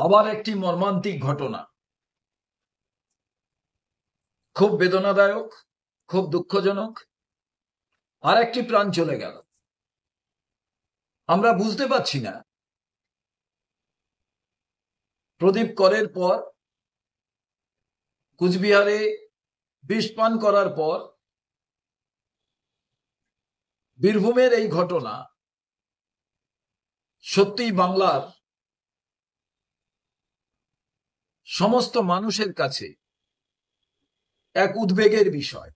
আবার একটি মর্মান্তিক ঘটনা, খুব বেদনাদায়ক, খুব দুঃখজনক। আর একটি প্রাণ চলে গেল। আমরা বুঝতে পারছি না, প্রদীপ করের পর, কুচবিহারে বিষ পান করার পর বীরভূমের এই ঘটনা সত্যিই বাংলার সমস্ত মানুষের কাছে এক উদ্বেগের বিষয়।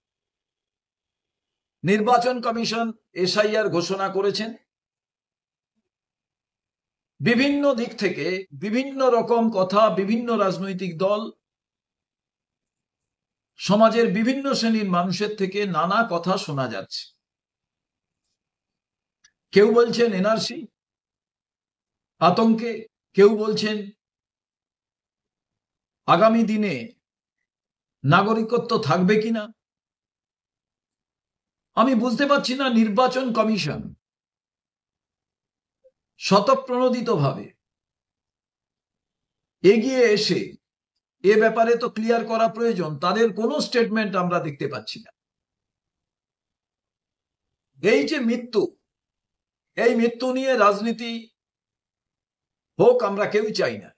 নির্বাচন কমিশন এসআইআর ঘোষণা করেছেন। বিভিন্ন দিক থেকে বিভিন্ন রকম কথা, বিভিন্ন রাজনৈতিক দল, সমাজের বিভিন্ন শ্রেণীর মানুষের থেকে নানা কথা শোনা যাচ্ছে। কেউ বলছেন এনআরসি আতঙ্কে, কেউ বলছেন আগামী দিনে নাগরিকত্ব থাকবে কিনা। আমি বুঝতে পারছি না নির্বাচন কমিশন স্বতঃপ্রণোদিতভাবে এগিয়ে এসে এ ব্যাপারে তো ক্লিয়ার করা প্রয়োজন, তাদের কোনো স্টেটমেন্ট আমরা দেখতে পাচ্ছি না। এই যে মৃত্যু, এই মৃত্যু নিয়ে রাজনীতি হোক আমরা কেউই চাই না,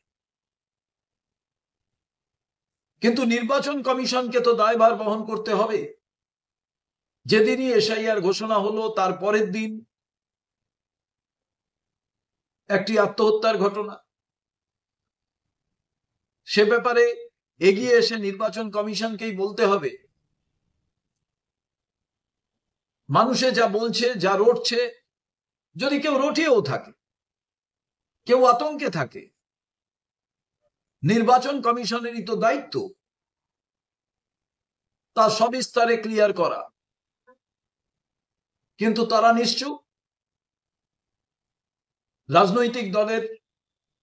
কিন্তু নির্বাচন কমিশনকে তো দায়ভার বহন করতে হবে। যেদিনই এসআইআর ঘোষণা হলো তার পরের দিন একটি আত্মহত্যার ঘটনা, সে ব্যাপারে এগিয়ে এসে নির্বাচন কমিশনকেই বলতে হবে। মানুষে যা বলছে, যা রটছে, যদি কেউ রটিয়েও থাকে, কেউ আতঙ্কে থাকে, নির্বাচন কমিশনেরই তো দায়িত্ব তা সবিস্তারে ক্লিয়ার করা। কিন্তু তারা নিশ্চুপ। রাজনৈতিক দলের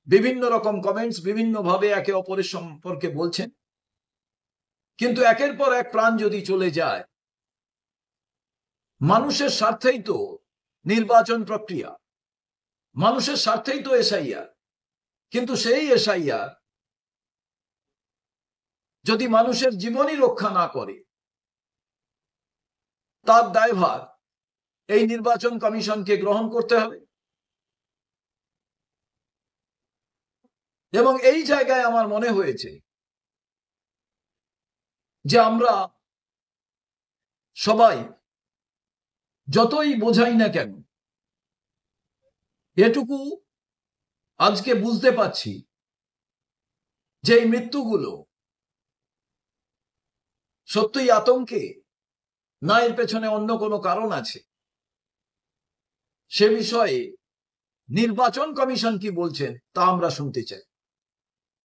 বিভিন্ন রকম কমেন্টস বিভিন্নভাবে একে অপরের সম্পর্কে বলছেন, কিন্তু একের পর এক প্রাণ যদি চলে যায়, মানুষের স্বার্থেই তো নির্বাচন প্রক্রিয়া, মানুষের স্বার্থেই তো এসআইআর। কিন্তু সেই এসআইআর যদি মানুষের জীবনই রক্ষা না করে, তার দায়ভার এই নির্বাচন কমিশনকে গ্রহণ করতে হবে। এবং এই জায়গায় আমার মনে হয়েছে যে আমরা সবাই যতই বোঝাই না কেন, এটুকু আজকে বুঝতে পারছি যে এই মৃত্যুগুলো সত্যই আতঙ্কে, না এর পেছনে অন্য কোনো কারণ আছে। সে বিষয়ে নির্বাচন কমিশন কি বলছেন তা আমরা শুনতে চাই।